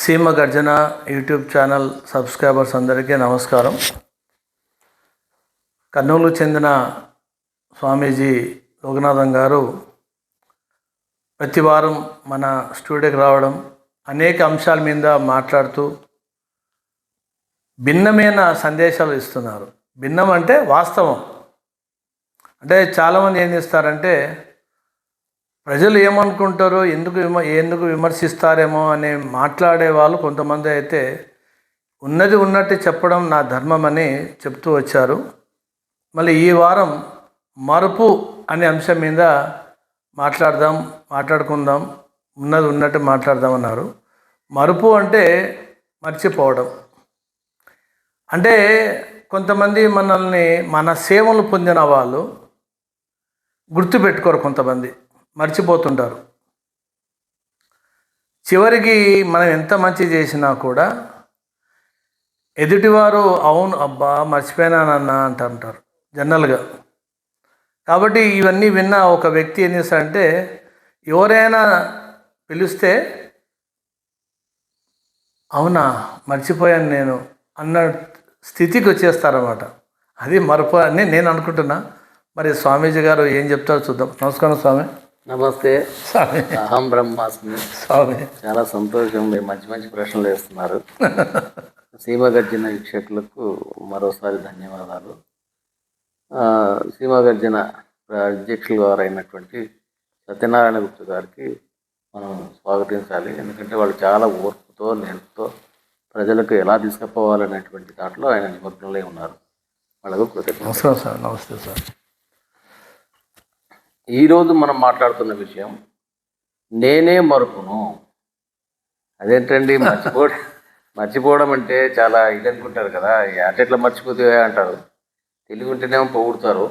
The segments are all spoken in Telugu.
సీమ గర్జన యూట్యూబ్ ఛానల్ సబ్స్క్రైబర్స్ అందరికీ నమస్కారం. కర్నూలు చెందిన స్వామీజీ లోకనాథం గారు ప్రతి వారం మన స్టూడియోకి రావడం, అనేక అంశాల మీద మాట్లాడుతూ భిన్నమైన సందేశాలు ఇస్తున్నారు. భిన్నం అంటే వాస్తవం. అంటే చాలామంది ఏం చేస్తారంటే ప్రజలు ఏమనుకుంటారో, ఎందుకు విమర్శిస్తారేమో అని మాట్లాడే వాళ్ళు కొంతమంది అయితే ఉన్నది ఉన్నట్టు చెప్పడం నా ధర్మం అని చెప్తూ వచ్చారు. మళ్ళీ ఈ వారం మరుపు అనే అంశం మీద మాట్లాడుకుందాం, ఉన్నది ఉన్నట్టు మాట్లాడదామన్నారు. మరుపు అంటే మర్చిపోవడం. అంటే కొంతమంది మనల్ని, మన సేవలు పొందిన వాళ్ళు గుర్తుపెట్టుకోరు, కొంతమంది మర్చిపోతుంటారు. చివరికి మనం ఎంత మంచి చేసినా కూడా ఎదుటివారు అవును అబ్బా మర్చిపోయినానన్నా అంటుంటారు జనరల్గా. కాబట్టి ఇవన్నీ విన్న ఒక వ్యక్తి ఏం చేస్తాడంటే, ఎవరైనా పిలిస్తే అవునా మర్చిపోయాను నేను అన్న స్థితికి వచ్చేస్తారన్నమాట. అది మరపు అని నేను అనుకుంటున్నా. మరి స్వామీజీ గారు ఏం చెప్తారో చూద్దాం. నమస్కారం స్వామి. నమస్తే స్వామి. అహం బ్రహ్మాస్మి. స్వామి చాలా సంతోషం, మీరు మంచి మంచి ప్రశ్నలు వేస్తున్నారు. సీమ గర్జన వీక్షకులకు మరోసారి ధన్యవాదాలు. సీమ గర్జన అధ్యక్షులు గారు అయినటువంటి సత్యనారాయణ గుప్తా గారికి మనం స్వాగతించాలి. ఎందుకంటే వాళ్ళు చాలా ఓర్పుతో, నేర్పుతో ప్రజలకు ఎలా తీసుకుపోవాలనేటువంటి దాంట్లో ఆయన నిమగ్నులై ఉన్నారు. వాళ్ళకు కృతజ్ఞతలు. నమస్కారం సార్. నమస్తే సార్. ఈరోజు మనం మాట్లాడుతున్న విషయం నేనే మరుపును. అదేంటండి మర్చిపోవడం అంటే చాలా ఇది అనుకుంటారు కదా, అటెట్లా మర్చిపోతే అంటారు. తెలివి ఉంటేనేమో పొగుడుతారు,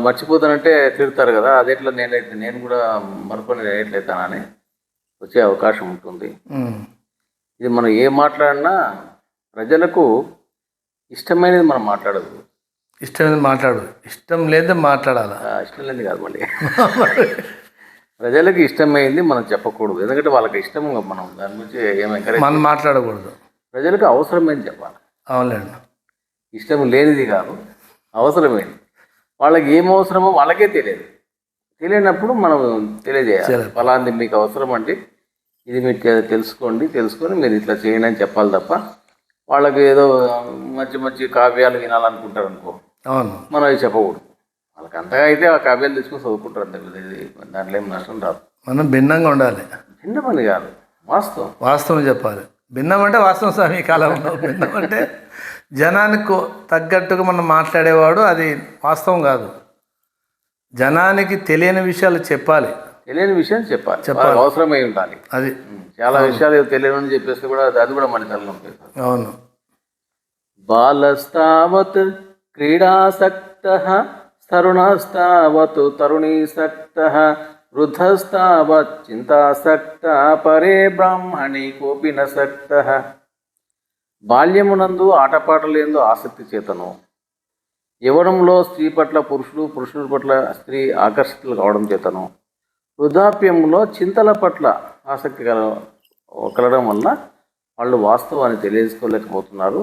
మర్చిపోతానంటే తిడతారు కదా. అదెట్లా నేను కూడా మరుపుని ఎట్లయితానని వచ్చే అవకాశం ఉంటుంది. ఇది మనం ఏం మాట్లాడినా ప్రజలకు ఇష్టమైనది మనం మాట్లాడదు. ఇష్టం లేదు మాట్లాడాలా? ఇష్టం లేదు కాదు, మళ్ళీ ప్రజలకు ఇష్టమైంది మనం చెప్పకూడదు. ఎందుకంటే వాళ్ళకి ఇష్టం, మనం దాని గురించి మనం మాట్లాడకూడదు. ప్రజలకు అవసరమైంది చెప్పాలి. అవునండి. ఇష్టం లేనిది కాదు, అవసరమైంది. వాళ్ళకి ఏం అవసరమో వాళ్ళకే తెలియనప్పుడు మనం తెలియజేయాలి. ఫలాంది మీకు అవసరం అంటే ఇది మీరు తెలుసుకొని మీరు ఇట్లా చేయండి అని చెప్పాలి తప్ప వాళ్ళకి ఏదో మంచి మంచి కావ్యాలు వినాలనుకుంటారు అనుకో, అవును, మనం అవి చెప్పకూడదు. వాళ్ళకి అంతగా అయితే ఆ కావ్యాలు తీసుకొని చదువుకుంటారు అంతే. దాంట్లో ఏం నష్టం రాదు. మనం భిన్నంగా ఉండాలి. భిన్నమని కాదు, వాస్తవం చెప్పాలి. భిన్నం అంటే వాస్తవం స్వామి. కాలంలో భిన్నం అంటే జనానికి తగ్గట్టుగా మనం మాట్లాడేవాడు, అది వాస్తవం కాదు. జనానికి తెలియని విషయాలు చెప్పాలి. అవసరమై ఉండాలి. అది చాలా విషయాలు తెలియని చెప్పేస్తే కూడా అది కూడా మన తలలో. అవును. బాలస్తావత్ క్రీడాసక్తః, తరుణస్తావత్ తరుణీసక్తః, వృద్ధస్తావత్ చింతాసక్తః, పరే బ్రాహ్మణి కోపి నసక్తః. బాల్యమునందు ఆటపాటలందు ఆసక్తి చేతను, యవ్వనంలో స్త్రీ పట్ల పురుషుల పట్ల స్త్రీ ఆకర్షితులు కావడం చేతను, వృద్ధాప్యంలో చింతల పట్ల ఆసక్తి కలగడం వల్ల వాళ్ళు వాస్తవాన్ని తెలియజేసుకోలేకపోతున్నారు.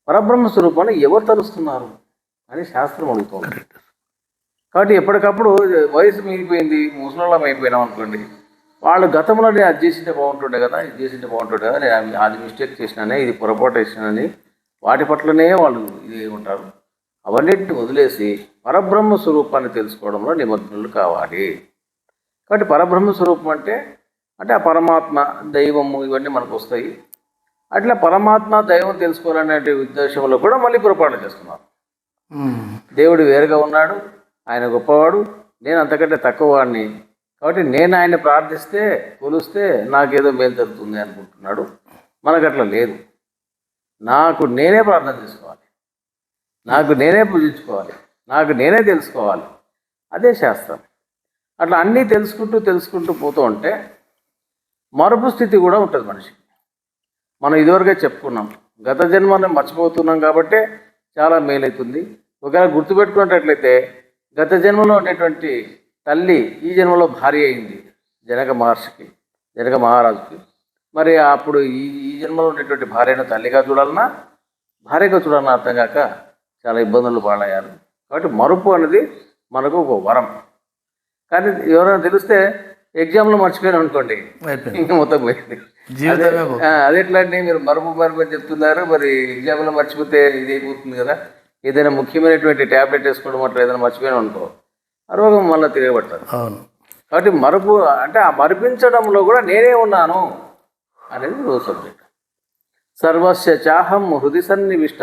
పరబ్రహ్మ స్వరూపాన్ని ఎవరు తలుస్తున్నారు అని శాస్త్రం అడుగుతుంది. కాబట్టి ఎప్పటికప్పుడు వయసు మిగిలిపోయింది, ముసలిళ్ళం అయిపోయినాం అనుకోండి, వాళ్ళు గతంలో నేను అది చేసింటే బాగుంటుండే కదా, ఇది చేసింటే బాగుంటుండే కదా, నేను అది మిస్టేక్ చేసినానే, ఇది పొరపాటు వేసినానని వాటి పట్లనే వాళ్ళు ఇది ఉంటారు. అవన్నిటిని వదిలేసి పరబ్రహ్మ స్వరూపాన్ని తెలుసుకోవడంలో నిమగ్నులు కావాలి. కాబట్టి పరబ్రహ్మ స్వరూపం అంటే ఆ పరమాత్మ, దైవము ఇవన్నీ మనకు వస్తాయి. అట్లా పరమాత్మ, దైవం తెలుసుకోవాలనే ఉద్దేశంలో కూడా మళ్ళీ పొరపాటు చేస్తున్నారు. దేవుడు వేరుగా ఉన్నాడు, ఆయన గొప్పవాడు, నేను అంతకంటే తక్కువ వాడిని, కాబట్టి నేను ఆయన ప్రార్థిస్తే కొలిస్తే నాకేదో మేలు జరుగుతుంది అనుకుంటున్నాడు. మనకు అట్లా లేదు. నాకు నేనే ప్రార్థన చేసుకోవాలి, నాకు నేనే పూజించుకోవాలి, నాకు నేనే తెలుసుకోవాలి. అదే శాస్త్రం. అట్లా అన్నీ తెలుసుకుంటూ పోతూ ఉంటే మరుపు స్థితి కూడా ఉంటుంది మనిషికి. మనం ఇదివరకే చెప్పుకున్నాం, గత జన్మని మర్చిపోతున్నాం కాబట్టి చాలా మేలవుతుంది. ఒకవేళ గుర్తుపెట్టుకున్నట్లయితే గత జన్మలో ఉండేటువంటి తల్లి ఈ జన్మలో భార్య అయింది జనక మహారాజుకి. మరి అప్పుడు ఈ జన్మలో ఉండేటువంటి భార్యను తల్లిగా చూడాలన్నా భార్యగా చూడాలన్నా అర్థం కాక చాలా ఇబ్బందులు పాలయ్యారు. కాబట్టి మరుపు అనేది మనకు ఒక వరం. కానీ ఎవరైనా తెలిస్తే ఎగ్జామ్లో మర్చిపోయినా అనుకోండి, అయిపోయింది, ఇంకా మొత్తం పోయింది. జీవితమే అది ఎట్లా అంటే మీరు మరుపు అని చెప్తున్నారు, మరి ఎగ్జామ్లో మర్చిపోతే ఇది అయిపోతుంది కదా. ఏదైనా ముఖ్యమైనటువంటి ట్యాబ్లెట్ వేసుకోవడం అట్లా ఏదైనా మర్చిపోయినా అనుకో, ఆ రోగం మళ్ళీ తిరగబడతారు. అవును. కాబట్టి మరుపు అంటే ఆ మరిపించడంలో కూడా నేనే ఉన్నాను అనేది సబ్జెక్ట్. సర్వస్య చాహం హృది సన్నివిష్ట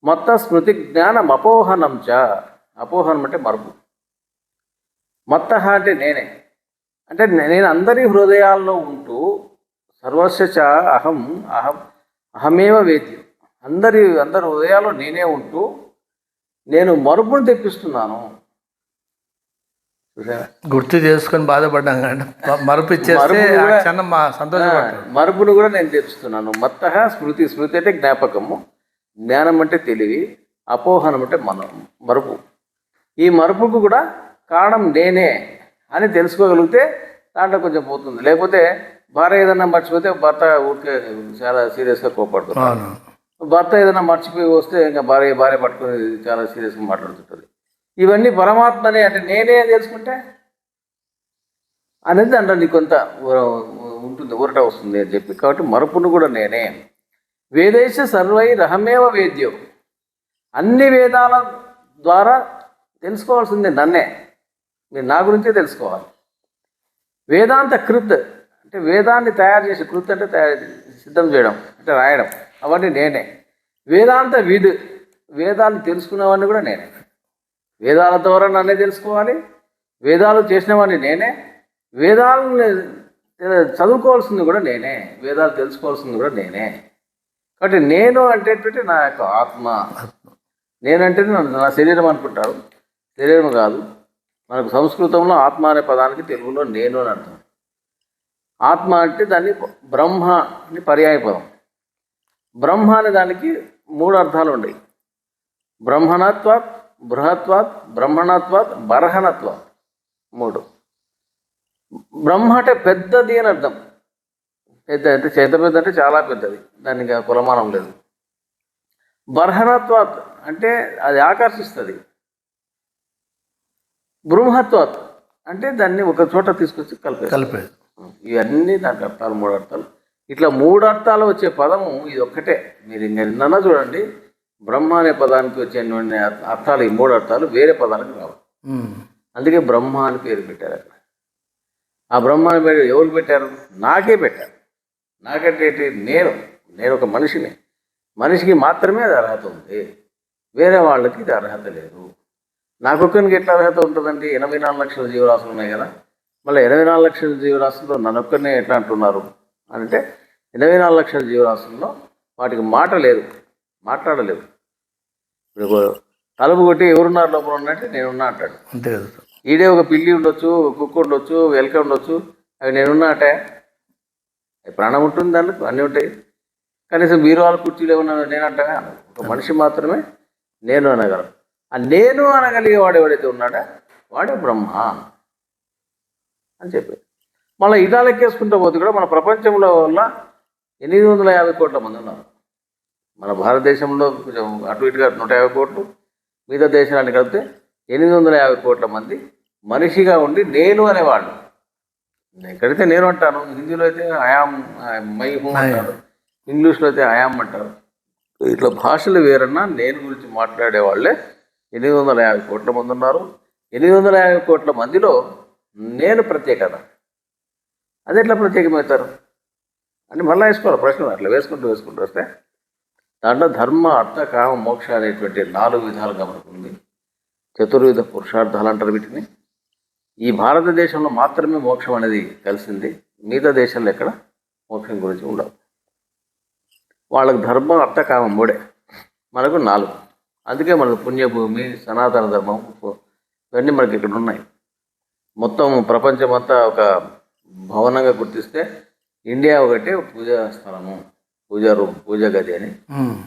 మొత్త స్మృతి జ్ఞానం అపోహనం చ. అపోహనం అంటే మరుపు. మత్త అంటే నేనే, అంటే నేను అందరి హృదయాల్లో ఉంటూ సర్వస్య చ అహం అహం అహమేవ వేద్యం. అందరి హృదయాల్లో నేనే ఉంటూ నేను మరుపును తెప్పిస్తున్నాను. గుర్తు చేసుకొని బాధపడ్డాం కానీ మరుపు ఇచ్చేస్తే ఆ క్షణం మా సంతోషపడ్డాం. మరుపును కూడా నేను తెప్పిస్తున్నాను. మత్త స్మృతి. స్మృతి అంటే జ్ఞాపకము, జ్ఞానం అంటే తెలివి, అపోహనం అంటే మరుపు. ఈ మరుపుకు కూడా కారణం నేనే అని తెలుసుకోగలిగితే దాంట్లో కొంచెం పోతుంది. లేకపోతే భార్య ఏదైనా మర్చిపోతే భర్త ఊరికే చాలా సీరియస్గా కోపడుతుంది. భర్త ఏదైనా మర్చిపోయి వస్తే ఇంకా భార్య పట్టుకొని చాలా సీరియస్గా మాట్లాడుతుంటుంది. ఇవన్నీ పరమాత్మనే, అంటే నేనే తెలుసుకుంటే అనేది దాంట్లో నీకు కొంత ఉంటుంది, ఊరట వస్తుంది అని చెప్పి. కాబట్టి మరుపును కూడా నేనే. వేదేశ సర్వై రహమేవ వేద్యం. అన్ని వేదాల ద్వారా తెలుసుకోవాల్సింది నన్నే, మీరు నా గురించే తెలుసుకోవాలి. వేదాంత కృత్ అంటే వేదాన్ని తయారు చేసి, కృత్ అంటే సిద్ధం చేయడం అంటే రాయడం, అవన్నీ నేనే. వేదాంత విధ్, వేదాలు తెలుసుకున్నవన్నీ కూడా నేనే. వేదాల ద్వారా నన్నే తెలుసుకోవాలి, వేదాలు చేసినవన్నీ నేనే, వేదాలను చదువుకోవాల్సింది కూడా నేనే, వేదాలు తెలుసుకోవాల్సింది కూడా నేనే. కాబట్టి నేను అంటే నా యొక్క ఆత్మ. నేనంటే నా శరీరం అనుకుంటారు, శరీరం కాదు. మనకు సంస్కృతంలో ఆత్మ అనే పదానికి తెలుగులో నేను అని అర్థం. ఆత్మ అంటే దాన్ని బ్రహ్మ అని పర్యాయ పదం. బ్రహ్మ అనే దానికి 3 అర్థాలు ఉన్నాయి. బ్రహ్మణత్వాత్, బృహత్వాత్, బ్రహ్మణత్వాత్, బర్హణత్వాత్. 3. బ్రహ్మ అంటే పెద్దది అని అర్థం. పెద్ద అంటే పెద్ద అంటే చాలా పెద్దది, దానికి కులమానం లేదు. బర్హణత్వాత్ అంటే అది ఆకర్షిస్తుంది. బృహత్వాత్ అంటే దాన్ని ఒక చోట తీసుకొచ్చి కలిపేది. ఇవన్నీ దానికి అర్థాలు, 3 అర్థాలు. ఇట్లా 3 అర్థాలు వచ్చే పదము ఇది ఒక్కటే. మీరు ఇంకా నిన్న చూడండి, బ్రహ్మ అనే పదానికి వచ్చే అర్థాలు ఈ 3 అర్థాలు వేరే పదాలకు రావు. అందుకే బ్రహ్మ అని పేరు పెట్టారు అక్కడ. ఆ బ్రహ్మ అని పేరు ఎవరు పెట్టారు? నాకే పెట్టారు. నాకంటే ఏంటి? నేను ఒక మనిషిని. మనిషికి మాత్రమే అది అర్హత ఉంది, వేరే వాళ్ళకి ఇది అర్హత లేదు. నాకొక్కరికి ఎట్లా అర్హత ఉంటుందండి? 84 లక్షల జీవరాశులు ఉన్నాయి కదా, మళ్ళీ 84 లక్షల జీవరాశుల్లో నన్నొక్కరినే ఎట్లా అంటున్నారు అంటే, 84 లక్షల జీవరాశుల్లో వాటికి మాట లేదు, మాట్లాడలేవు. ఇప్పుడు తలుపు కొట్టి ఎవరున్నారు లోపల ఉన్నట్టే నేనున్నా అంటాడు. అంతే కదా. ఈడే ఒక పిల్లి ఉండొచ్చు, కుక్క ఉండొచ్చు, ఎలుక ఉండొచ్చు, అవి నేనున్నా అంటే ప్రాణం ఉంటుంది, దాంట్లో అన్నీ ఉంటాయి. కనీసం బీరువాల కుర్చీలు ఏమన్నా నేనంటగా? ఒక మనిషి మాత్రమే నేను అనగలను. ఆ నేను అనగలిగే వాడు ఎవడైతే ఉన్నాడో వాడే బ్రహ్మ అని చెప్పారు. మళ్ళీ ఇలా లెక్కేసుకుంటూ పోతే కూడా మన ప్రపంచంలో వల్ల 850 కోట్ల మంది ఉన్నారు. మన భారతదేశంలో కొంచెం అటు ఇటుగా 150 కోట్లు, మిగతా దేశాన్ని కలిపితే 850 కోట్ల మంది మనిషిగా ఉండి నేను అనేవాళ్ళు. ఎక్కడైతే నేను అంటాను, హిందీలో అయితే ఐయామ్, మై హూమ్ అంటారు, ఇంగ్లీష్లో అయితే ఐయామ్ అంటారు. ఇట్లా భాషలు వేరన్నా నేను గురించి మాట్లాడే వాళ్ళే 850 కోట్ల మంది ఉన్నారు. 850 కోట్ల మందిలో నేను ప్రత్యేకత. అది ఎట్లా ప్రత్యేకమవుతారు అని మళ్ళీ వేసుకోవాలి ప్రశ్న. అట్లా వేసుకుంటూ వస్తే దాంట్లో ధర్మ, అర్థ, కామ, మోక్ష అనేటువంటి 4 విధాలుగా మనకు ఉంది. చతుర్విధ పురుషార్థాలు అంటారు వీటిని. ఈ భారతదేశంలో మాత్రమే మోక్షం అనేది కలిసింది, మిగతా దేశాల్లో ఎక్కడ మోక్షం గురించి ఉండవు. వాళ్ళకు ధర్మం, అర్థ, కామం 3, మనకు 4. అందుకే మనకు పుణ్యభూమి, సనాతన ధర్మం ఇవన్నీ మనకి ఇక్కడ ఉన్నాయి. మొత్తం ప్రపంచం అంతా ఒక భవనంగా గుర్తిస్తే ఇండియా ఒకటే పూజా స్థలము, పూజా రూమ్, పూజా గది అని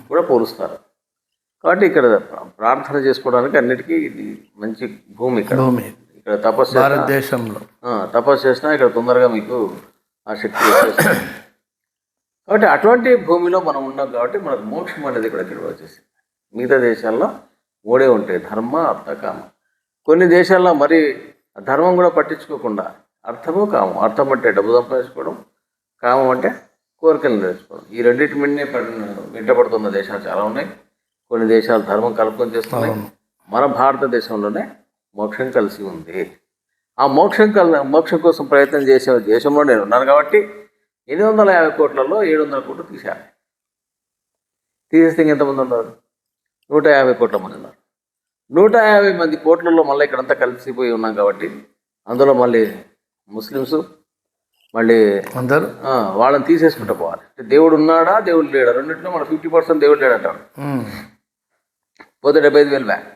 కూడా పోలుస్తారు. కాబట్టి ఇక్కడ ప్రార్థన చేసుకోవడానికి అన్నిటికీ ఇది మంచి భూమి. ఇక్కడ తపస్సు, భారతదేశంలో తపస్సు చేసినా ఇక్కడ తొందరగా మీకు ఆ శక్తి వచ్చేస్తుంది. కాబట్టి అటువంటి భూమిలో మనం ఉన్నాం కాబట్టి మనకు మోక్షం అనేది కూడా ఇక్కడ వచ్చేసింది. మిగతా దేశాల్లో మూడే ఉంటాయి, ధర్మ, అర్థ, కామ. కొన్ని దేశాల్లో మరి ధర్మం కూడా పట్టించుకోకుండా అర్థము, కామం. అర్థం అంటే డబ్బు సంపాదించుకోవడం, కామం అంటే కోరికలు నేర్చుకోవడం. ఈ రెండింటి మీదనే వెంటబడుతున్న దేశాలు చాలా ఉన్నాయి. కొన్ని దేశాలు ధర్మం కలుపుకొని చేస్తున్నాయి. మన భారతదేశంలోనే మోక్షం కలిసి ఉంది. ఆ మోక్షం కోసం ప్రయత్నం చేసే దేశంలో నేను ఉన్నాను కాబట్టి 850 కోట్లలో 700 కోట్లు తీశాను. తీసేస్తే ఎంతమంది ఉన్నారు? 150 కోట్ల మంది ఉన్నారు. 150 మంది కోట్లలో మళ్ళీ ఇక్కడంతా కలిసిపోయి ఉన్నాం కాబట్టి అందులో మళ్ళీ ముస్లిమ్స్ మళ్ళీ అందరూ వాళ్ళని తీసేసుకుంటూ పోవాలి. దేవుడు ఉన్నాడా, దేవుడు లేడా? రెండింటిలో మన 50% దేవుడు లేడంటాడు. పోతే 75,000 బ్యాక్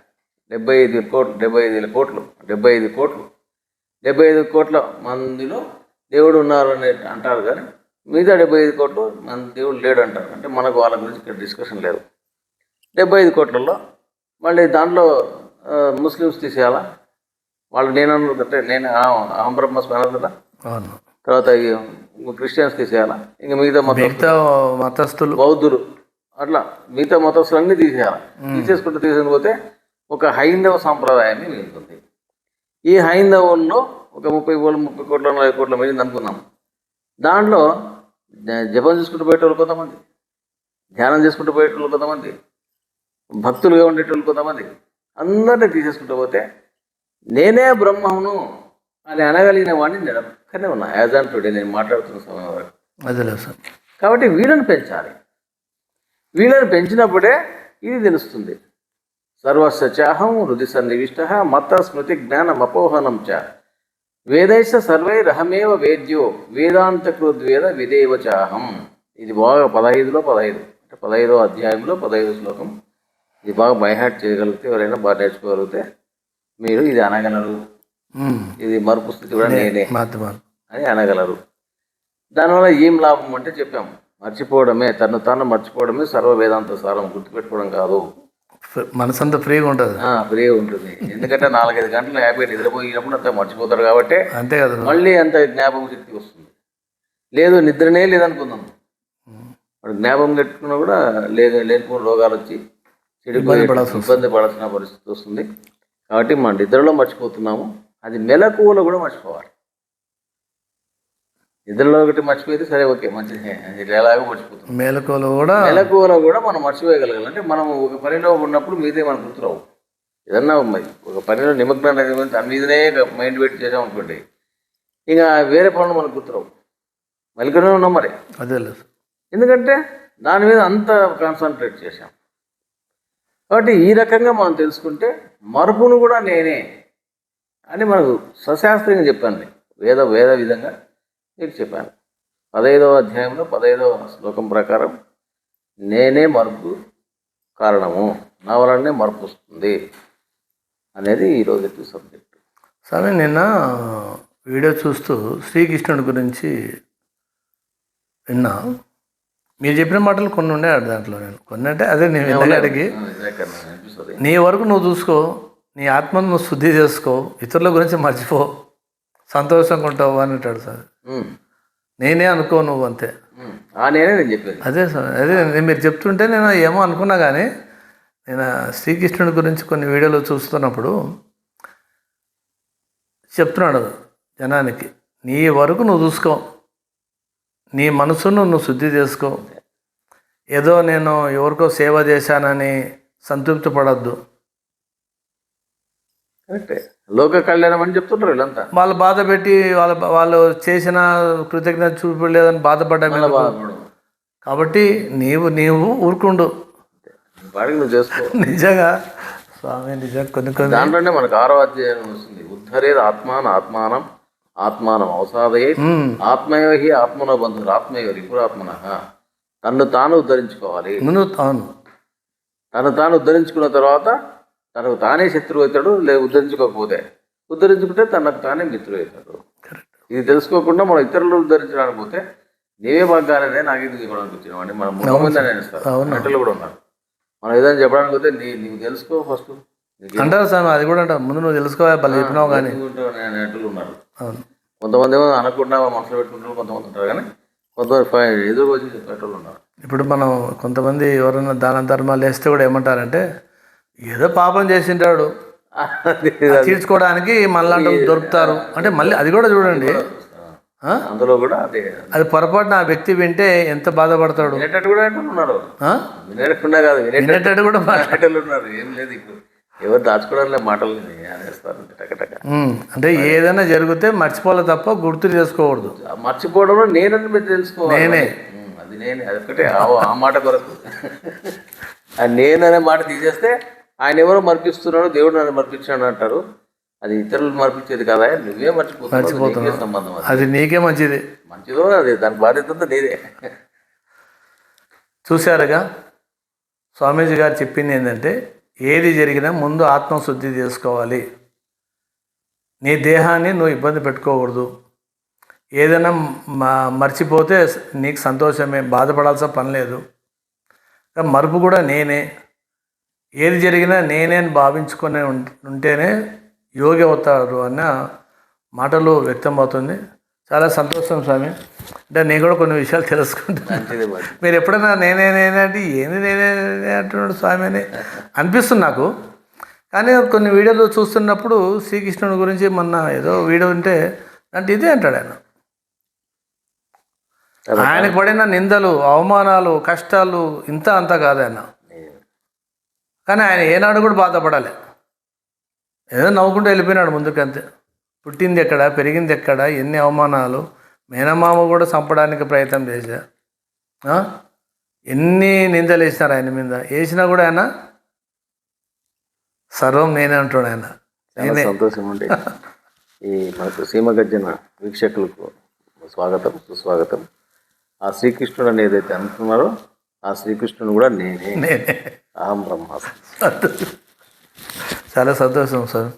75 కోట్లు 75 కోట్ల మందిలో దేవుడు ఉన్నారు అని అంటారు, కానీ మిగతా 75 కోట్లు మన దేవుడు లేడు అంటారు. అంటే మనకు వాళ్ళ గురించి ఇక్కడ డిస్కషన్ లేదు. 75 కోట్లలో మళ్ళీ దాంట్లో ముస్లిమ్స్ తీసేయాలా? వాళ్ళు అంటే నేను అహం బ్రహ్మస్మి అన్నారు కదా. తర్వాత క్రిస్టియన్స్ తీసేయాలా? ఇంకా మిగతా మతస్థులు, బౌద్ధులు, అట్లా మిగతా మతస్థులన్నీ తీసేయాలి. తీసుకుపోతే ఒక హైందవ సాంప్రదాయాన్ని మిగులుతుంది. ఈ హైందవంలో ఒక 30 కోట్ల 40 కోట్ల మిగిలింది అనుకున్నాం. దాంట్లో జపం చేసుకుంటూ పోయేటోళ్ళు కొంతమంది, ధ్యానం చేసుకుంటూ పోయేటోళ్ళు కొంతమంది, భక్తులుగా ఉండేటోళ్ళు కొంతమంది, అందరినీ తీసేసుకుంటూ పోతే నేనే బ్రహ్మను అని అనగలిగిన వాడిని నేను ఒక్కనే ఉన్నా. యాజ్ ఆన్ టుడే నేను మాట్లాడుతున్న సమయం వరకు. కాబట్టి వీళ్ళని పెంచాలి. వీళ్ళని పెంచినప్పుడే ఇది తెలుస్తుంది. సర్వస్యచాహం హృది సన్నివిష్ట మత స్మృతి జ్ఞానం అపోహనం చ వేదైశ సర్వైరహమేవ వేద్యో వేదాంతకృద్వేద విదేవచాహం. ఇది బాగా 15లో 15 అంటే 15వ అధ్యాయంలో 15వ శ్లోకం. ఇది బాగా బైహార్ట్ చేయగలిగితే, ఎవరైనా బాగా నేర్చుకోగలిగితే మీరు ఇది అనగలరు. ఇది మరుపు స్థితి కూడా నేనే అని అనగలరు. దానివల్ల ఏం లాభం అంటే చెప్పాము, మర్చిపోవడమే, తను తాను మర్చిపోవడమే సర్వ వేదాంత సారం. గుర్తుపెట్టుకోవడం కాదు. మనసంతా ఫ్రీగా ఉంటుంది. ఫ్రీగా ఉంటుంది. ఎందుకంటే 4-5 గంటలు హ్యాపీగా నిద్రపోయినప్పుడు అంతా మర్చిపోతారు కాబట్టి అంతే కదా, మళ్ళీ అంత జ్ఞాపకం శక్తి వస్తుంది. లేదు నిద్రనే లేదనుకుందాం, వాడు జ్ఞాపకం పెట్టుకున్నా కూడా లేనిపోయిన రోగాలు వచ్చి ఇబ్బంది పడాల్సిన పరిస్థితి వస్తుంది. కాబట్టి మన నిద్రలో మర్చిపోతున్నాము. అది మెలకువలో కూడా మర్చిపోవాలి. నిద్రలో ఒకటి మర్చిపోతే సరే, ఓకే, మంచిది, ఎలాగో మర్చిపోతుంది. మెలకువలో కూడా మనం మర్చిపోయగలగాలి. అంటే మనం ఒక పనిలో ఉన్నప్పుడు మీదే మనకు గుర్తురావు. ఏదన్నా ఒక పనిలో నిమగ్నం దాని మీదనే మైండ్ పెట్టి చేసాం అనుకోండి, ఇంకా వేరే పనులు మనకు గుర్తురావు. మెలకువనే ఉన్నాం మరి. అదే లేదు, ఎందుకంటే దాని మీద అంత కాన్సన్ట్రేట్ చేశాం. కాబట్టి ఈ రకంగా మనం తెలుసుకుంటే మరుపును కూడా నేనే అని మనకు సశాస్త్రంగా చెప్పాను. వేద విధంగా మీకు చెప్పాను. 15వ అధ్యాయంలో 15వ శ్లోకం ప్రకారం నేనే మరుపు కారణము, నా వలనే మరుపు వస్తుంది అనేది ఈరోజు సబ్జెక్టు. స్వామి, నిన్న వీడియో చూస్తూ శ్రీకృష్ణుడి గురించి విన్నా. మీరు చెప్పిన మాటలు కొన్ని ఉండే దాంట్లో, నేను కొన్ని అంటే అదే నేను అడిగి, నీ వరకు నువ్వు చూసుకో, నీ ఆత్మను నువ్వు శుద్ధి చేసుకో, ఇతరుల గురించి మర్చిపో, సంతోషంగా ఉంటావు అని అంటాడు సార్. నేనే అనుకో నువ్వు అంతే. నేనే నేను చెప్పేది అదే సార్. అదే మీరు చెప్తుంటే నేను ఏమో అనుకున్నా, కానీ నేను శ్రీకృష్ణుడి గురించి కొన్ని వీడియోలు చూస్తున్నప్పుడు చెప్తున్నాడు జనానికి, నీ వరకు నువ్వు చూసుకో, నీ మనసును నువ్వు శుద్ధి చేసుకో. ఏదో నేను ఎవరికో సేవ చేశానని సంతృప్తి పడద్దు. కరెక్టే, లోక కళ్యాణం అని చెప్తుంటారు వీళ్ళంతా. వాళ్ళు బాధ పెట్టి వాళ్ళు చేసిన కృతజ్ఞత చూపలేదని బాధపడ్డా. కాబట్టి నీవు ఊరుకుండు, నువ్వు చేసుకో. నిజంగా స్వామి, నిజంగా కొన్ని దాంట్లోనే మనకు 6వ అధ్యాయం వస్తుంది. ఉద్ధరేది ఆత్మానం అవసాదయే ఆత్మయోహి ఆత్మనో బంధువులు ఆత్మయో రిపురాత్మన. తను తాను ఉద్ధరించుకోవాలి. తను తాను ఉద్ధరించుకున్న తర్వాత తనకు తానే శత్రువు అవుతాడు. ఉద్ధరించుకుంటే తనకు తానే మిత్రుడు అవుతాడు. ఇది తెలుసుకోకుండా మనం ఇతరులు ఉద్ధరించడానికి పోతే నీవే బాగానే నాకు ఇది చెప్పడానికి వచ్చినామండి. మనం ముందు అనేస్తారు కూడా ఉన్నారు. మనం ఏదైనా చెప్పడానికి పోతే నీవు తెలుసుకో ఫస్ట్ అంటారు సార్. అది కూడా అంటారు, ముందు నువ్వు తెలుసుకోవాలి చెప్పినావు కానీ నెట్లు ఉన్నారు. కొంతమంది ఏమో అనకుండా మనసులో పెట్టుకుంటారు, కొంతమంది ఉంటారు, కానీ కొంతమంది ఎదురు వచ్చి చెప్పేటోళ్ళు ఉన్నారు. ఇప్పుడు మనం కొంతమంది ఎవరైనా దాన ధర్మాలు వేస్తే కూడా ఏమంటారంటే ఏదో పాపం చేసింటాడు తీర్చుకోవడానికి మళ్ళీ దొరుకుతారు అంటే మళ్ళీ అది కూడా చూడండి. అందులో కూడా అదే అది పొరపాటున ఆ వ్యక్తి వింటే ఎంత బాధపడతాడు. వినేటట్టు కూడా ఉన్నారు, వినేటట్టున్నా కాదు వినేటట్టు కూడా మాటలు ఉన్నారు. ఏం లేదు, ఇప్పుడు ఎవరు దాచుకోవడం మాటలు అనేస్తారు టకటక. అంటే ఏదైనా జరిగితే మర్చిపోవాలి తప్ప గుర్తు చేసుకోకూడదు. మర్చిపోవడంలో నేనని మీరు తెలుసుకోవాలి. నేనే అది నేనే అదొకటే ఆ మాట కొరకు. ఆ నేననే మాట తీసేస్తే ఆయన ఎవరో మర్పిస్తున్నాడు, దేవుడు నన్ను మర్పించాడు అంటారు. అది ఇతరులు మర్పించేది కదా, నువ్వే మర్చిపోతున్నావు. సంబంధం అది నీకే మంచిది, మంచిదో అది దాని బాధ్యత అంతా నీదే. చూశారుగా స్వామీజీ గారు చెప్పింది ఏంటంటే ఏది జరిగినా ముందు ఆత్మశుద్ధి చేసుకోవాలి. నీ దేహాన్ని నువ్వు ఇబ్బంది పెట్టుకోకూడదు. ఏదైనా మర్చిపోతే నీకు సంతోషమే, బాధపడాల్సిన పని లేదు. మరుపు కూడా నేనే, ఏది జరిగినా నేనే అని భావించుకొని ఉంటేనే యోగి అవుతారు అన్న మాటలు వ్యక్తమవుతుంది. చాలా సంతోషం స్వామి. అంటే నేను కూడా కొన్ని విషయాలు తెలుసుకుంటాను. మీరు ఎప్పుడైనా నేనే అంటే ఏంది నేనే అంటున్నాడు స్వామి అని అనిపిస్తుంది నాకు. కానీ కొన్ని వీడియోలు చూస్తున్నప్పుడు శ్రీకృష్ణుడి గురించి మొన్న ఏదో వీడియో ఉంటే అంటే ఇదే అంటాడు ఆయన. ఆయనకు పడిన నిందలు, అవమానాలు, కష్టాలు ఇంత అంత కాదు ఆయన. కానీ ఆయన ఏనాడు కూడా బాధపడాలి, ఏదో నవ్వుకుంటూ వెళ్ళిపోయినాడు ముందుకు అంతే. పుట్టింది ఎక్కడ, పెరిగింది ఎక్కడ, ఎన్ని అవమానాలు. మేనమామ కూడా చంపడానికి ప్రయత్నం చేశా, ఎన్ని నిందలు వేసినారు ఆయన మీద. వేసినా కూడా ఆయన సర్వం నేనే అంటాడు ఆయన. నేనే. సంతోషం అండి. ఈ మనకు సీమగర్జన వీక్షకులకు స్వాగతం, సుస్వాగతం. ఆ శ్రీకృష్ణుడు అని ఏదైతే అంటున్నారో ఆ శ్రీకృష్ణుడు కూడా నేనే. అహం బ్రహ్మాస్మి. చాలా సంతోషం సార్.